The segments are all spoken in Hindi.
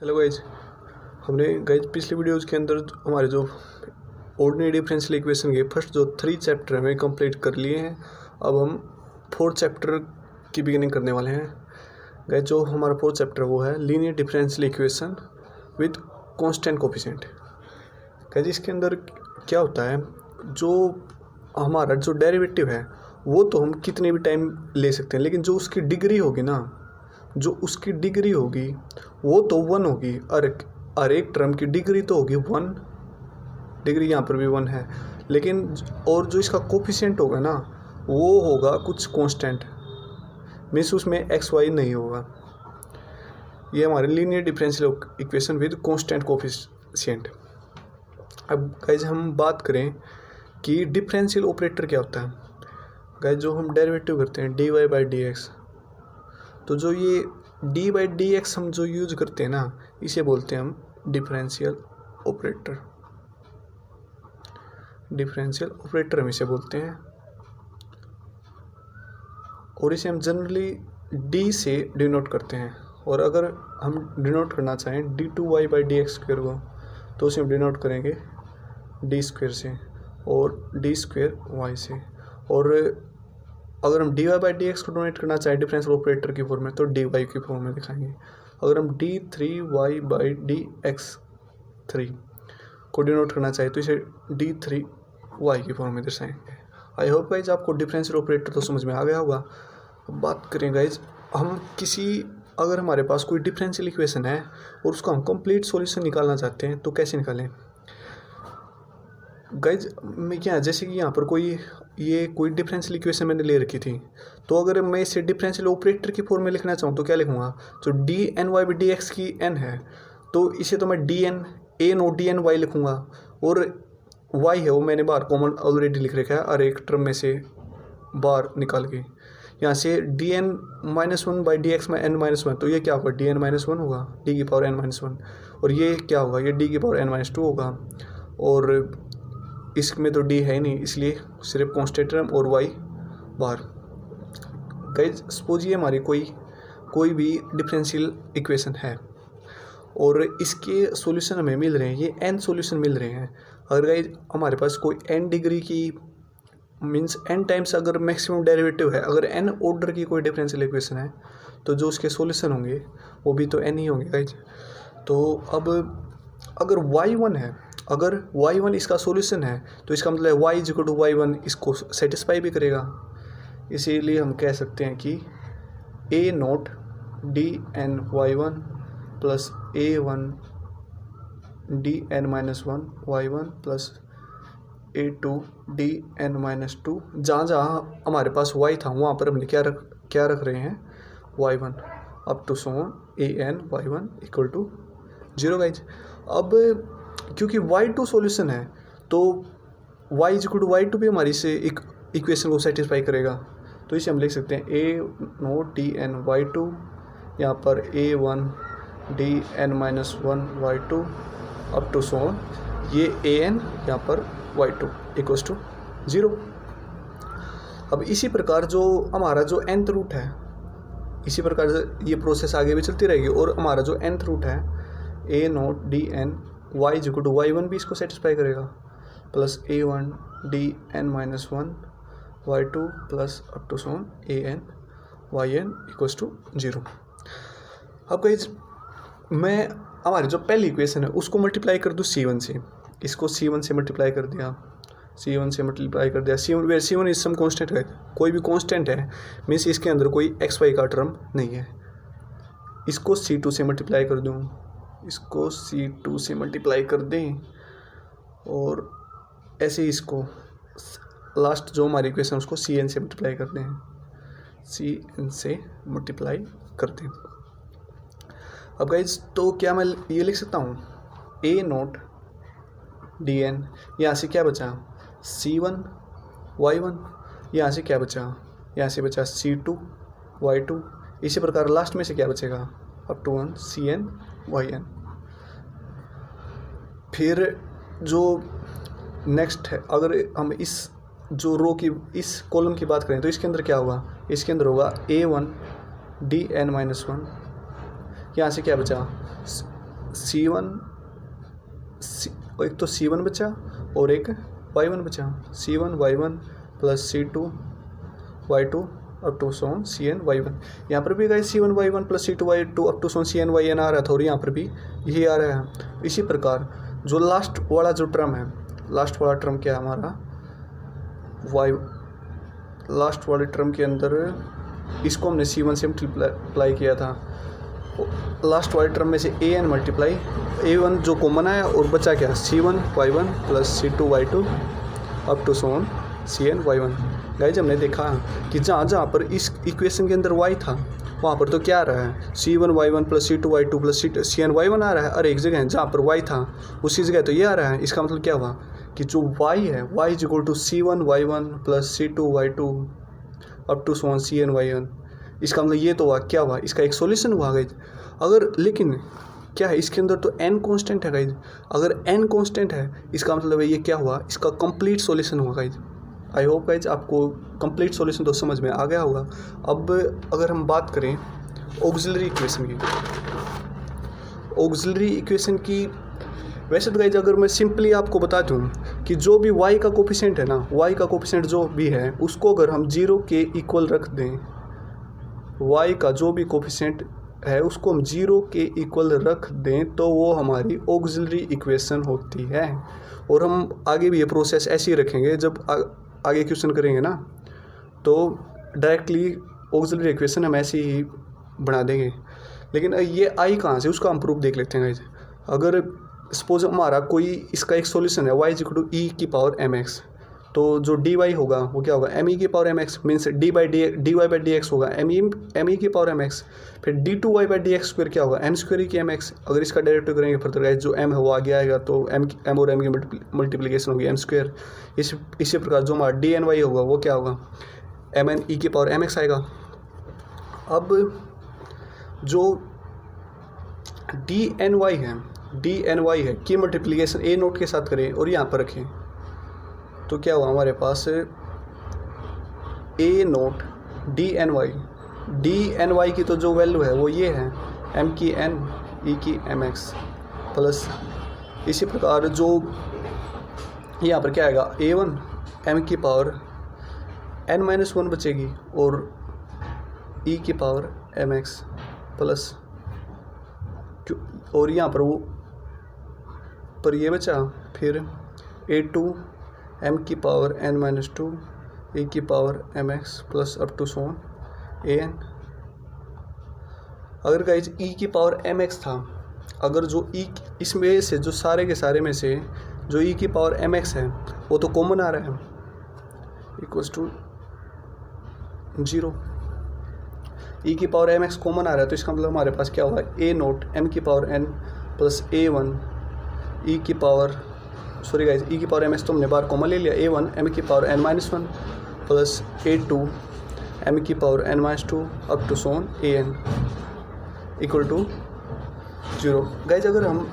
Hello guys. हमने गाइज पिछले वीडियोज़ के अंदर हमारे जो ऑर्डिनरी डिफरेंशियल इक्वेशन के फर्स्ट जो 3 चैप्टर हमें कंप्लीट कर लिए हैं। अब हम 4th चैप्टर की बिगिनिंग करने वाले हैं। गाइज जो हमारा 4th चैप्टर वो है linear differential equation with constant coefficient. Guys इसके अंदर क्या होता है, जो हमारा जो डेरिवेटिव है वो तो हम कितने भी टाइम ले सकते हैं, लेकिन जो उसकी डिग्री होगी ना, जो उसकी डिग्री होगी वो तो 1 होगी। हर एक टर्म की डिग्री तो होगी 1 डिग्री, यहाँ पर भी 1 है, लेकिन और जो इसका कोफिशिएंट होगा ना वो होगा कुछ कांस्टेंट, मीन्स उसमें एक्स वाई नहीं होगा। ये हमारे linear differential equation with constant coefficient. अब गाइज हम बात करें कि डिफरेंशियल ऑपरेटर क्या होता है। गाइज जो हम डेरिवेटिव करते हैं d y by d x, तो जो ये डी बाई डी एक्स हम जो यूज करते हैं ना, इसे बोलते हैं हम डिफरेंशियल ऑपरेटर। डिफरेंशियल ऑपरेटर हम इसे बोलते हैं, और इसे हम जनरली डी से डिनोट करते हैं। और अगर हम डिनोट करना चाहें d two y by d x square को, तो उसे हम डिनोट करेंगे डी स्क्वेयर से और डी स्क्वेयर वाई से। और अगर हम d y by d x को डोनेट करना चाहें डिफरेंशियल ऑपरेटर की फॉर्म में, तो डी वाई की फॉर्म में दिखाएंगे। अगर हम d three y by d x three को डिनोट करना चाहें तो इसे डी थ्री वाई की फॉर्म में दर्शाएंगे। आई होप गाइज आपको डिफरेंशियल ऑपरेटर तो समझ में आ गया होगा। अब बात करें गाइज, हम अगर हमारे पास कोई डिफरेंशियल इक्वेशन है और उसका हम कंप्लीट सॉल्यूशन निकालना चाहते हैं तो कैसे निकालें। गाइज मैं क्या, जैसे कि यहाँ पर कोई डिफरेंशियल इक्वेशन मैंने ले रखी थी, तो अगर मैं इसे डिफरेंशियल ऑपरेटर की फॉर्म में लिखना चाहूँ तो क्या लिखूँगा। तो d N y by d x की एन है, तो इसे तो मैं d n a no d N y लिखूँगा, और वाई है वो मैंने बाहर कॉमन ऑलरेडी लिख रखा है और एक टर्म में से बाहर निकाल के। यहाँ से d N minus one by d x में एन माइनस वन, तो ये क्या होगा, डी एन माइनस वन होगा, डी की पावर एन माइनस वन। और ये क्या होगा, ये डी की पावर एन माइनस टू होगा। और इसमें तो डी है ही नहीं, इसलिए सिर्फ कांस्टेंट टर्म और वाई बाहर। गाइज सपोज ये हमारी कोई भी डिफरेंशियल इक्वेशन है और इसके सॉल्यूशन हमें मिल रहे हैं, ये एन सॉल्यूशन मिल रहे हैं। अगर गाइज हमारे पास कोई एन डिग्री की मीन्स एन टाइम्स अगर मैक्सिमम डेरिवेटिव है, अगर एन ऑर्डर की कोई डिफरेंशियल इक्वेशन है, तो जो उसके सॉल्यूशन होंगे वो भी तो एन ही होंगे गाइज। तो अब अगर y1 है, अगर y1 इसका सॉल्यूशन है, तो इसका मतलब y is equal to y1 इसको सेटिस्फाई भी करेगा। इसीलिए हम कह सकते हैं कि a note D N y one plus A one D N minus one y one plus a two d N minus two. जहाँ जहाँ हमारे पास y था वहाँ पर हमने क्या रख रहे हैं, y1 up to so on A N y one equal to 0 guys. अब क्योंकि y2 सॉल्यूशन है तो y is equal to y2 भी हमारी से एक इक्वेशन को सेटिस्फाई करेगा, तो इसे हम लिख सकते हैं a note D N Y two, यहाँ पर a one D N minus one Y two up to सोन ये a n यहाँ पर y2 इक्वल्स टू 0। अब इसी प्रकार जो हमारा जो nth रूट है, इसी प्रकार ये प्रोसेस आगे भी चलती रहेगी, और हमारा जो nth रूट है a note D N Y is equal to Y one भी इसको सेटिस्फाई करेगा, plus A one D N minus one Y two plus up to so on A N Y N equals to 0। अब गाइज मैं हमारी जो पहली इक्वेशन है उसको मल्टीप्लाई कर दूँ C1 से, इसको C1 से मल्टीप्लाई कर दिया, C1 से मल्टीप्लाई कर दिया। C1 where C1 is some constant है, कोई भी कांस्टेंट है मीन्स इसके अंदर कोई XY का टर्म नहीं है। इसको C2 से मल्टीप्लाई कर दूँ, इसको C2 से मल्टीप्लाई कर दें, और ऐसे इसको लास्ट जो हमारी इक्वेशन उसको Cn से मल्टीप्लाई कर दें, Cn से मल्टीप्लाई कर दें। अब गाइज तो क्या मैं ये लिख सकता हूँ a नोट डी एन, यहाँ से क्या बचा C1 y1, यहाँ से क्या बचा, यहाँ से बचा C2 y2, इसी प्रकार लास्ट में से क्या बचेगा अप टू 1 Cn yn। फिर जो नेक्स्ट है, अगर हम इस जो रो की इस कॉलम की बात करें तो इसके अंदर क्या होगा, इसके अंदर होगा a1 D N minus one, यहाँ से क्या बचा एक तो C1 बचा और एक Y1 बचा, C1 Y1 plus C2 Y2 up to so on Cn Y1। यहाँ पर भी guys C1 Y1 plus C2 Y2 up to so on Cn Yn आ रहा था और यहाँ पर भी यही आ रहा है। इसी प्रकार जो लास्ट वाला जो टर्म है, लास्ट वाला टर्म क्या है हमारा y, लास्ट वाले टर्म के अंदर इसको हमने C1 से मल्टीप्लाई किया था, लास्ट वाले टर्म में से an मल्टीप्लाई A1 जो कॉमन आया और बचा क्या C1 Y1 plus C2 Y2 up to so on Cn Y1। Guys हमने देखा कि जहाँ जहाँ पर इस इक्वेशन के अंदर y था वहाँ पर तो क्या आ रहा है C1 Y1 plus C2 Y2 plus Cn Y1 आ रहा है, और एक जगह जहाँ पर y था उसी जगह तो ये आ रहा है। इसका मतलब क्या हुआ कि जो y है y is equal to C1 Y1 plus C2 Y2 up to so on Cn Y1। इसका मतलब ये तो हुआ क्या हुआ, इसका एक सॉल्यूशन हुआ गाइस। अगर लेकिन क्या है इसके अंदर तो n कांस्टेंट है गाइस, अगर n कांस्टेंट है इसका मतलब है ये क्या हुआ, इसका कंप्लीट सॉल्यूशन हुआ गाइस। आई होप गाइज आपको कंप्लीट सॉल्यूशन तो समझ में आ गया होगा। अब अगर हम बात करें ऑक्सिलरी इक्वेशन की, ऑक्सिलरी इक्वेशन की वैसे तो गाइज अगर मैं सिंपली आपको बता दूं कि जो भी y का कोफिशिएंट है ना, y का कोफिशिएंट जो भी है उसको अगर हम 0 के इक्वल रख दें, y का जो भी कोफिशिएंट है उसको हम 0 के इक्वल रख दें तो वो हमारी ऑक्सिलरी इक्वेशन होती है। और हम आगे भी ये प्रोसेस ऐसे ही रखेंगे, जब आगे क्वेश्चन करेंगे ना तो डायरेक्टली ऑक्सिलरी इक्वेशन हम ऐसे ही बना देंगे। लेकिन ये आई कहाँ से, उसका हम प्रूफ देख लेते हैं गाइस। अगर सपोज हमारा कोई इसका एक सॉल्यूशन है y is equal to e की पावर mx, तो जो dy होगा वो क्या होगा m e की power mx means dy by d x होगा m e की पावर mx, फिर d2y by d x square क्या होगा m स्क्वायर की mx। अगर इसका डायरेक्ट करेंगे फर्दर गाइस जो m है वो आगे आएगा तो m और m की मल्टीप्लिकेशन होगी m स्क्वायर। इसी प्रकार जो हमारा dny होगा वो क्या होगा mn e की पावर mx आएगा। अब जो dny है की मल्टीप्लिकेशन a नोट के साथ करें और यहाँ पर रखें तो क्या हुआ हमारे पास a नोट dny की तो जो वैल्यू है वो ये है m की n e की mx प्लस इसी प्रकार जो यहाँ पर क्या आएगा a1 m की पावर n-1 बचेगी और e की पावर mx प्लस और यहाँ पर ये बचा फिर a2 m की पावर n-2 e की power mx plus up to so on an। अगर गाइज e की पावर mx था, अगर जो e इसमें से जो सारे के सारे में से जो e की पावर mx है वो तो कॉमन आ रहा है इक्वल्स टू 0, e की पावर mx कॉमन आ रहा है तो इसका मतलब हमारे पास क्या हुआ a नोट m की power n plus a1 e की पावर सॉरी गाइज e की पावर mx तो हमने बार कॉमन ले लिया, a1 m की power n-1 plus a2 m की power n-2 up to so on an equal to 0। Guys अगर हम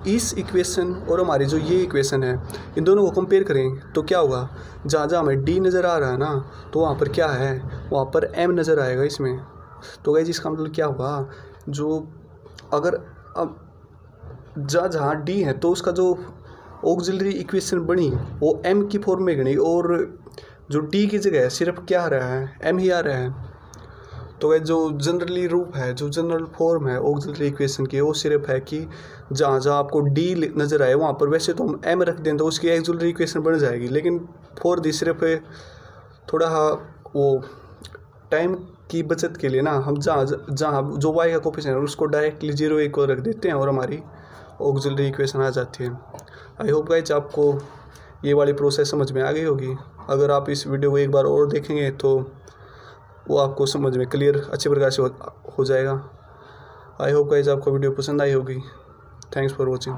इस इक्वेशन और हमारी जो ये इक्वेशन है इन दोनों को कंपेयर करें तो क्या होगा, जहाँ जहाँ हमें d नज़र आ रहा है ना तो वहाँ पर क्या है, वहाँ पर m नज़र आएगा इसमें। तो गाइज इसका मतलब क्या होगा, जो अगर अब जहाँ जहाँ d है तो उसका जो ऑक्सिलरी इक्वेशन बनी वो m की फॉर्म में बनी और जो d की जगह सिर्फ क्या आ रहा है m ही आ रहा है। तो गाइस जो जनरली रूप है, जो जनरल फॉर्म है ऑक्सिलरी इक्वेशन की वो सिर्फ है कि जहाँ जहाँ आपको d नज़र आए वहाँ पर वैसे तो हम m रख दें तो उसकी ऑक्सिलरी इक्वेशन बन जाएगी, लेकिन फॉर दी सिर्फ थोड़ा वो टाइम की बचत के लिए ना हम जहाँ जो y का कोफिशिएंट है उसको डायरेक्टली 0 इक्वल रख देते हैं और हमारी ऑक्सिलरी इक्वेशन आ जाती है। आई होप गाइस आपको ये वाली प्रोसेस समझ में आ गई होगी। अगर आप इस वीडियो को एक बार और देखेंगे तो वो आपको समझ में क्लियर अच्छे प्रकार से हो जाएगा। आई होप गाइस आपको वीडियो पसंद आई होगी। Thanks for watching.